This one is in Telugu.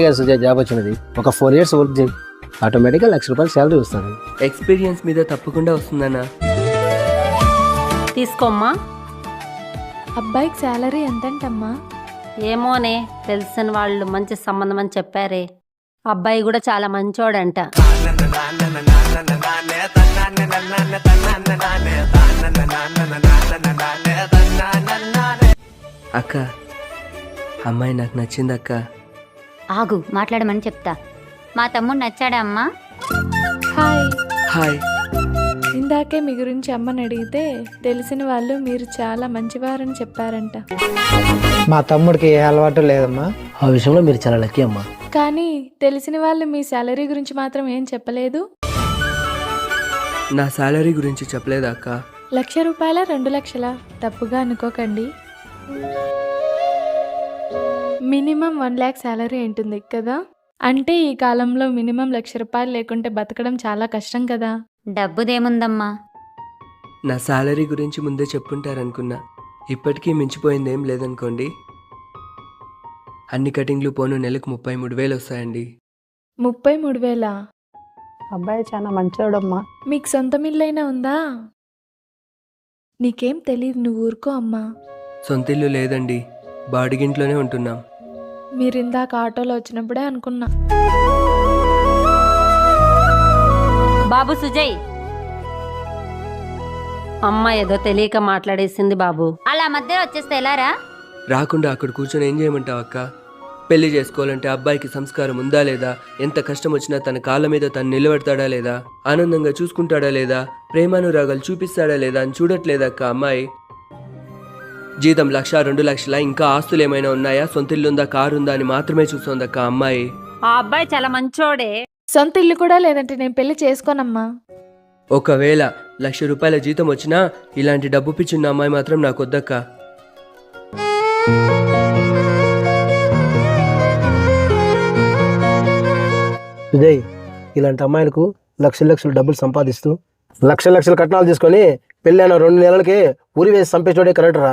మొన్ననే కదా సుజయ్ జాబ్ వచ్చినది. ఒక 4 years వర్క్ చేయి, ఆటోమేటిక్గా ₹1,00,000 శాలరీ వస్తుంది. ఎక్స్పీరియన్స్ మీద తప్పకుండా వస్తుందన్నా. తీసుకోమ్మా. అబ్బాయికి శాలరీ ఎంతంటమ్మా? ఏమోనే, తెలిసిన వాళ్ళు మంచి సంబంధం అని చెప్పారే. అబ్బాయి కూడా చాలా మంచోడంట. అక్క, అమ్మాయి నాకు నచ్చింది అక్క. ఆగు, మాట్లాడమని చెప్తా. మా తమ్ముడు నచ్చాడా అమ్మా? హాయ్. హాయ్. ఇందాకే మీ గురించి అమ్మని అడిగితే తెలిసిన వాళ్ళు మీరు చాలా మంచివారని చెప్పారంట. మా తమ్ముడికి ఏ అలవాటు లేదమ్మా. ఆ విషయంలో మీరు చాలా లక్కీ అమ్మా. కానీ తెలిసిన వాళ్ళు మీ శాలరీ గురించి మాత్రం ఏం చెప్పలేదు. నా శాలరీ గురించి చెప్పలేదా అక్క? ₹1,00,000 2,00,000? తప్పుగా అనుకోకండి. మినిమం 1 lakh శాలరీ ఉంటుంది కదా. అంటే ఈ కాలంలో మినిమం ₹1,00,000 లేకుంటే బతకడం చాలా కష్టం కదా. డబ్బుదేముందమ్మా? నా శాలరీ గురించి ముందే చెప్పుంటారనుకున్నా. ఇప్పటికీ మించిపోయిందేం లేదనుకోండి. అన్ని కటింగ్లు పోను నెలకు 33,000 వస్తాయండి. 33,000? అబ్బాయి చాలా మంచోడమ్మా. మీకు సొంత ఇల్లైనా ఉందా? నీకేం తెలీదు, నువ్వు ఊరుకో అమ్మా. సొంతిల్లు లేదండి, బాడిగింట్లోనే ఉంటున్నాం. మీరు ఇందాక ఆటోలో వచ్చినప్పుడే అనుకున్నా. బాబు సుజయ్, అమ్మ ఏదో తెలియక మాట్లాడేసింది బాబు. అలా మధ్యలో వచ్చేస్తే ఎలారా? రాకుండా అక్కడ కూర్చొని ఏం చేయమంటావు అక్క? పెళ్లి చేసుకోవాలంటే అబ్బాయికి సంస్కారం ఉందా లేదా, ఎంత కష్టం వచ్చినా తన కాళ్ళ మీద తను నిలబెడతాడా లేదా, ఆనందంగా చూసుకుంటాడా లేదా, ప్రేమానురాగాలు చూపిస్తాడా లేదా అని చూడట్లేదా అక్క అమ్మాయి? జీతం 1,00,000 2,00,000, ఇంకా ఆస్తులు ఏమైనా ఉన్నాయా, సొంతిల్లుందా, కారు ఉందా అని మాత్రమే చూస్తోందక్క అమ్మాయి. ఆ అబ్బాయి చాలా మంచోడే. సొంత ఇల్లు కూడా లేదంటే నేను పెళ్లి చేసుకోనమ్మా. ఒకవేళ ₹1,00,000 జీతం వచ్చినా ఇలాంటి డబ్బు పిచ్చున్న అమ్మాయి మాత్రం నాకు వద్దక్క. సుజయ్, ఇలాంటి అమ్మాయిలకు లక్షలు డబ్బులు సంపాదిస్తూ లక్షలు కట్నాలు తీసుకొని పెళ్ళైన 2 నెలలకే ఊరి వేసి చంపేచోడే కరెక్ట్ రా.